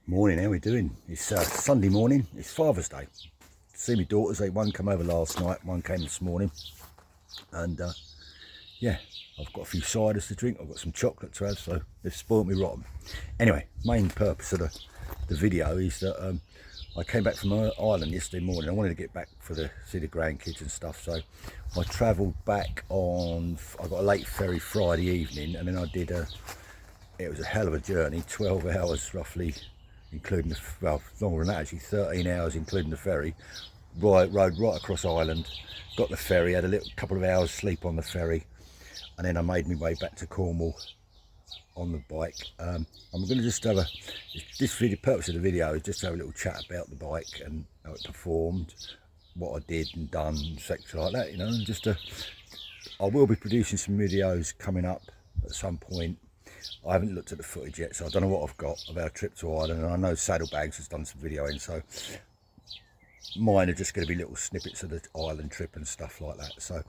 Morning, how we doing? It's Sunday morning, it's Father's Day. See my daughters, one came over last night, one came this morning. And yeah, I've got a few ciders to drink, I've got some chocolate to have, so they've spoiled me rotten. Anyway, main purpose of the video is that I came back from Ireland yesterday morning. I wanted to get back for see the grandkids and stuff, so I travelled back I got a late ferry Friday evening, and then I did it was a hell of a journey, 12 hours roughly, including well, longer than that actually, 13 hours including the ferry. Rode right across Ireland, got the ferry, had a couple of hours sleep on the ferry, and then I made my way back to Cornwall on the bike. I'm going to just have the purpose of the video is just to have a little chat about the bike and how it performed, what I did and done, etc. like that, you know, and I will be producing some videos coming up at some point. I haven't looked at the footage yet, so I don't know what I've got of our trip to Ireland, and I know Saddlebags has done some videoing, so mine are just going to be little snippets of the Ireland trip and stuff like that. So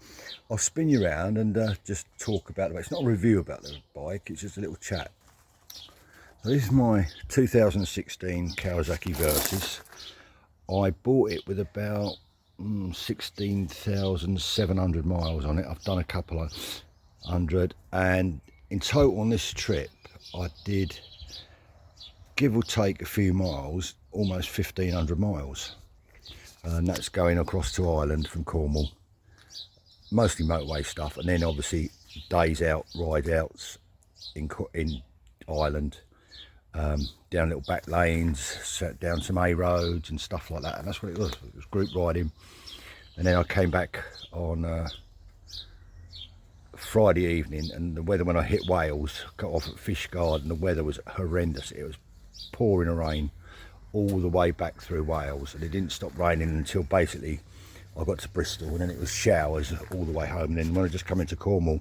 I'll spin you around and just talk about the bike. It's not a review about the bike, it's just a little chat. So this is my 2016 Kawasaki Versys. I bought it with about 16,700 miles on it. I've done a couple of hundred, and in total on this trip I did, give or take a few miles, almost 1,500 miles, and that's going across to Ireland from Cornwall, mostly motorway stuff, and then obviously days out, ride outs in Ireland, down little back lanes, down some A roads and stuff like that. And that's what it was. It was group riding. And then I came back on Friday evening, and the weather, when I hit Wales, got off at Fishguard, and the weather was horrendous. It was pouring rain all the way back through Wales, and it didn't stop raining until basically I got to Bristol, and then it was showers all the way home. And then when I just come into Cornwall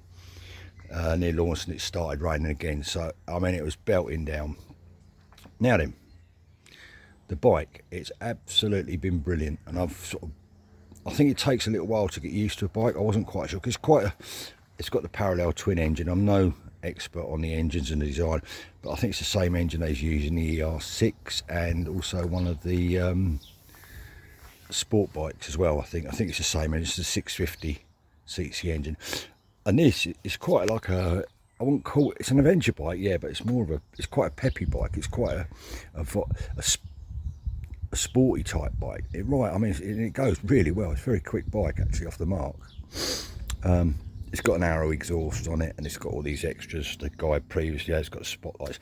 near Lawson, it started raining again. So I mean, it was belting down. Now then, the bike, it's absolutely been brilliant, and I think it takes a little while to get used to a bike. I wasn't quite sure, because it's got the parallel twin engine. I'm no expert on the engines and the design, but I think it's the same engine they use in the ER6 and also one of the sport bikes as well. I think it's the same engine. It's the 650 cc engine, and this is quite like I wouldn't call it, it's an adventure bike, yeah, but it's quite a peppy bike. It's quite a sporty type bike. I mean, it goes really well. It's a very quick bike actually off the mark. It's got an arrow exhaust on it, and it's got all these extras the guy previously had. It's got spotlights.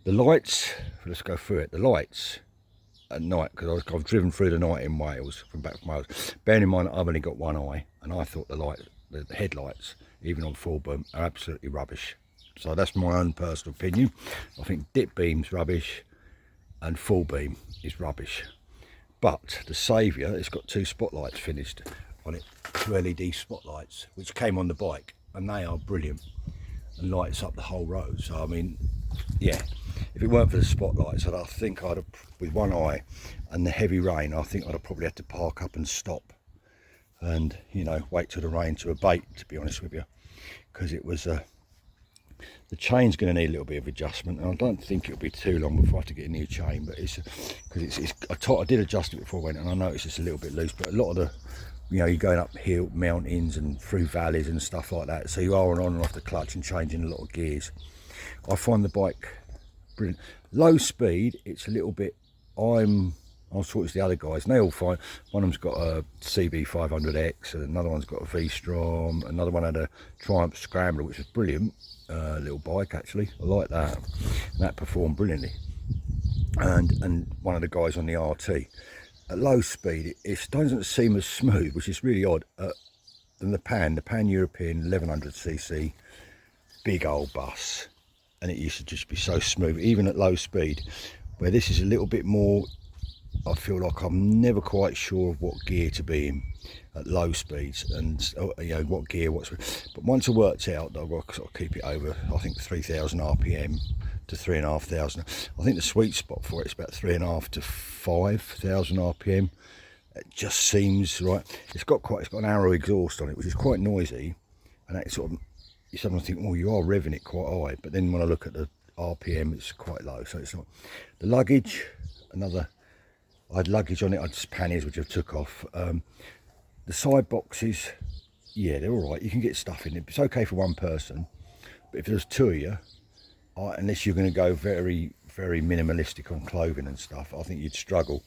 The lights, let's go through it. The lights at night, because I've driven through the night in Wales, back from Wales. Bearing in mind I've only got one eye, and I thought the headlights, even on full boom, are absolutely rubbish. So that's my own personal opinion. I think dip beam's rubbish and full beam is rubbish. But the Saviour, it's got two spotlights finished on it, 2 LED spotlights, which came on the bike, and they are brilliant and lights up the whole road. So I mean, yeah, if it weren't for the spotlights, I think I'd have, with one eye and the heavy rain, I think I'd have probably had to park up and stop and, you know, wait till the rain to abate, to be honest with you, because it was the chain's going to need a little bit of adjustment, and I don't think it'll be too long before I have to get a new chain. But it's because I did adjust it before I went, and I noticed it's a little bit loose. But a lot of the, you know, you're going up hill mountains and through valleys and stuff like that, so you are on and off the clutch and changing a lot of gears. I find the bike brilliant. Low speed, it's a little bit, I was talking to the other guys, and they all find, one of them's got a CB500X, and another one's got a V-Strom, another one had a Triumph Scrambler, which was brilliant, little bike actually. I like that, and that performed brilliantly. And one of the guys on the RT, at low speed, it doesn't seem as smooth, which is really odd, than the Pan European 1100cc big old bus, and it used to just be so smooth, even at low speed, where this is a little bit more, I feel like I'm never quite sure of what gear to be in at low speeds, and you know, what gear, but once I worked out that I've got to sort of keep it over, I think 3,000 RPM to 3,500. I think the sweet spot for it is about 3,500 to 5,000 RPM. It just seems right. It's got an arrow exhaust on it, which is quite noisy, and that sort of, you suddenly think, well, you are revving it quite high. But then when I look at the RPM, it's quite low, so it's not. The luggage, I had luggage on it, I had just panniers which I took off. The side boxes, yeah, they're all right. You can get stuff in it. It's okay for one person, but if there's two of you, unless you're going to go very, very minimalistic on clothing and stuff, I think you'd struggle.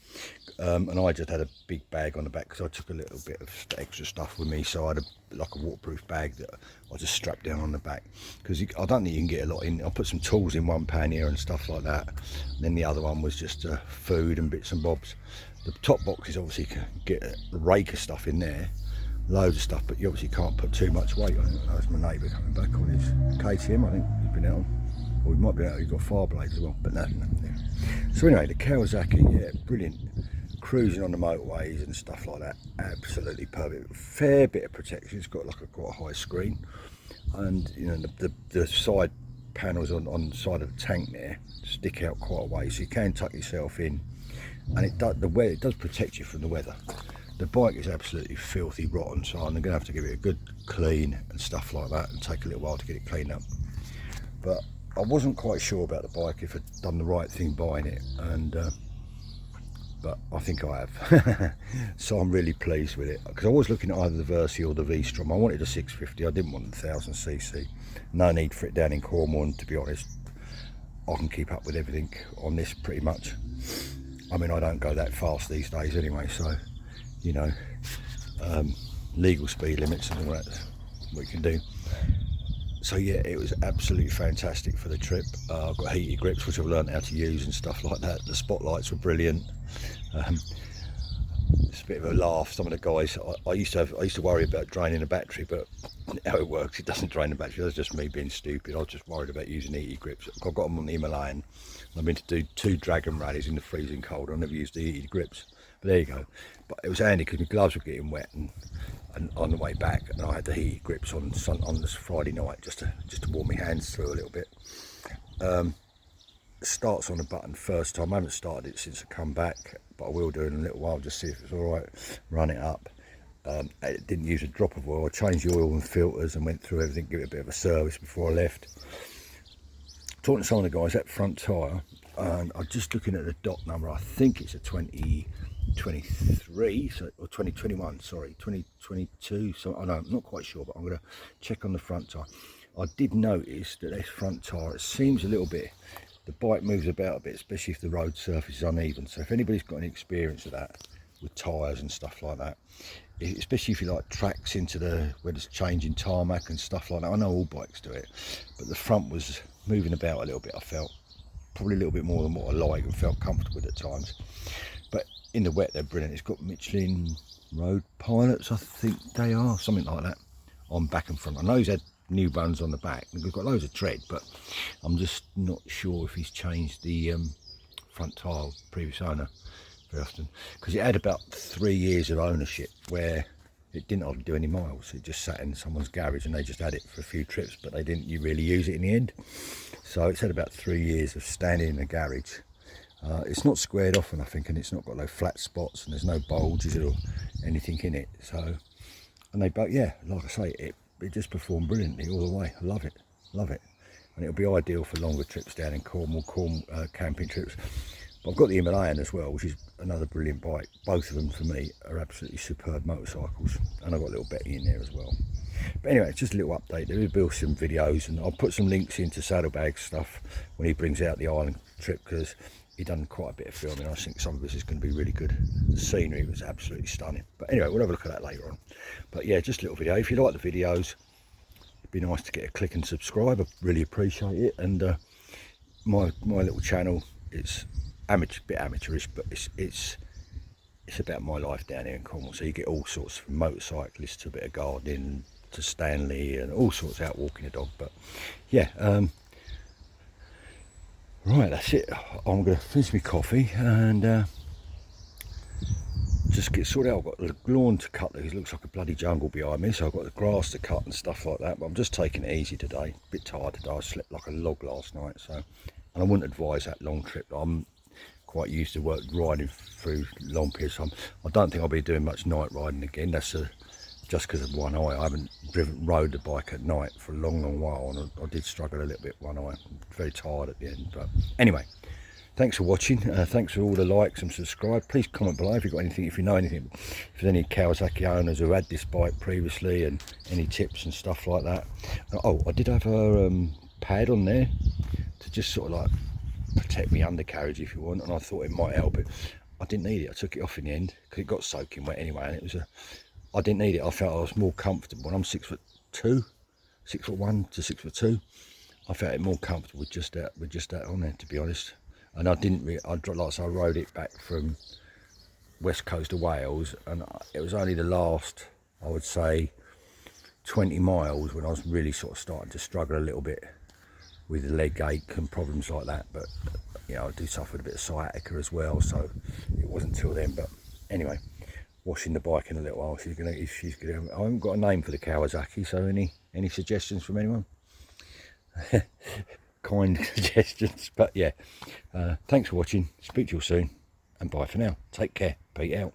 And I just had a big bag on the back because I took a little bit of extra stuff with me, so I had like a waterproof bag that I just strapped down on the back, because I don't think you can get a lot in. I put some tools in one pannier and stuff like that, and then the other one was just food and bits and bobs. The top boxes obviously can get a rake of stuff in there, loads of stuff, but you obviously can't put too much weight on it. That's my neighbour coming back on his KTM, I think he's been out on, or he might be out, he's got fire blades as well, but no. Yeah. So anyway, the Kawasaki, yeah, brilliant. Cruising on the motorways and stuff like that, absolutely perfect. Fair bit of protection. It's got like quite a high screen, and you know the side panels on the side of the tank there stick out quite a way, so you can tuck yourself in, and it does protect you from the weather. The bike is absolutely filthy rotten, so I'm going to have to give it a good clean and stuff like that, and take a little while to get it cleaned up. But I wasn't quite sure about the bike, if I'd done the right thing buying it, and but I think I have. So I'm really pleased with it, because I was looking at either the Versy or the V-Strom. I wanted a 650, I didn't want the 1000cc. No need for it down in Cornwall, and to be honest, I can keep up with everything on this pretty much. I mean, I don't go that fast these days anyway, so you know, legal speed limits and all that we can do. So yeah, it was absolutely fantastic for the trip. I've got heated grips which I've learned how to use and stuff like that. The spotlights were brilliant. It's a bit of a laugh. Some of the guys, I used to worry about draining the battery, but how it works, it doesn't drain the battery. That's just me being stupid. I was just worried about using heated grips. I've got them on the Himalayan. I've been to do 2 dragon rallies in the freezing cold. I never used the heated grips, but there you go. But it was handy because my gloves were getting wet, and on the way back, and I had the heated grips on this Friday night just to warm my hands through a little bit. Starts on the button first time. I haven't started it since I come back, but I will do in a little while, just see if it's all right. Run it up. It didn't use a drop of oil. I changed the oil and filters and went through everything, give it a bit of a service before I left. Talking to some of the guys, that front tyre, and I'm just looking at the dot number. I think it's a 2023, so, or 2021, sorry, 2022. So I know, I'm not quite sure, but I'm going to check on the front tyre. I did notice that this front tyre, it seems a little bit, the bike moves about a bit, especially if the road surface is uneven. So if anybody's got any experience of that with tyres and stuff like that, especially if you like tracks into where there's changing tarmac and stuff like that. I know all bikes do it, but the front was moving about a little bit. I felt probably a little bit more than what I like, and felt comfortable with at times. But in the wet, they're brilliant. It's got Michelin Road Pilots, I think they are, something like that, on back and front. I know he's had new buns on the back, and we've got loads of tread, but I'm just not sure if he's changed the front tyre, previous owner, very often, because it had about 3 years of ownership where it didn't hardly do any miles. It just sat in someone's garage and they just had it for a few trips, but they didn't really use it in the end. So it's had about 3 years of standing in the garage. It's not squared off, and I think, and it's not got no flat spots, and there's no bulges or anything in it. So, and they both, yeah, like I say, it just performed brilliantly all the way. I love it, and it'll be ideal for longer trips down in Cornwall, camping trips. But I've got the Himalayan as well, which is another brilliant bike. Both of them for me are absolutely superb motorcycles, and I've got a little Betty in there as well. But anyway, it's just a little update. There will be some videos, and I'll put some links into saddlebag stuff when he brings out the island trip, because he done quite a bit of filming. I think some of this is going to be really good. The scenery was absolutely stunning. But anyway, we'll have a look at that later on. But yeah, just a little video. If you like the videos, it'd be nice to get a click and subscribe. I really appreciate it. And my little channel, it's bit amateurish, but it's about my life down here in Cornwall. So you get all sorts, from motorcyclists to a bit of gardening to Stanley and all sorts, out walking a dog. But yeah, right, that's it. I'm going to finish my coffee and just get sorted out. I've got the lawn to cut. It looks like a bloody jungle behind me, so I've got the grass to cut and stuff like that. But I'm just taking it easy today. A bit tired today. I slept like a log last night, so, and I wouldn't advise that long trip. I'm quite used to riding through long periods. I don't think I'll be doing much night riding again. That's just because of one eye. I haven't rode the bike at night for a long while, and I did struggle a little bit one eye. I'm very tired at the end, but anyway, thanks for watching. Thanks for all the likes and subscribe. Please comment below if you've got anything, if you know anything, if there's any Kawasaki owners who had this bike previously, and any tips and stuff like that. Oh, I did have a pad on there to just sort of like protect me undercarriage if you want, and I thought it might help it. I didn't need it. I took it off in the end because it got soaking wet anyway, and it was I didn't need it. I felt I was more comfortable. I'm 6'2", 6'1" to 6'2". I felt it more comfortable with just that on there, to be honest. And I didn't really, I rode it back from west coast of Wales, and it was only the last, I would say, 20 miles when I was really sort of starting to struggle a little bit with the leg ache and problems like that. But you know, I do suffer a bit of sciatica as well, so it wasn't till then. But anyway, washing the bike in a little while. She's gonna I haven't got a name for the Kawasaki, so any suggestions from anyone? Kind suggestions. But yeah, thanks for watching. Speak to you all soon, and bye for now. Take care. Peace out.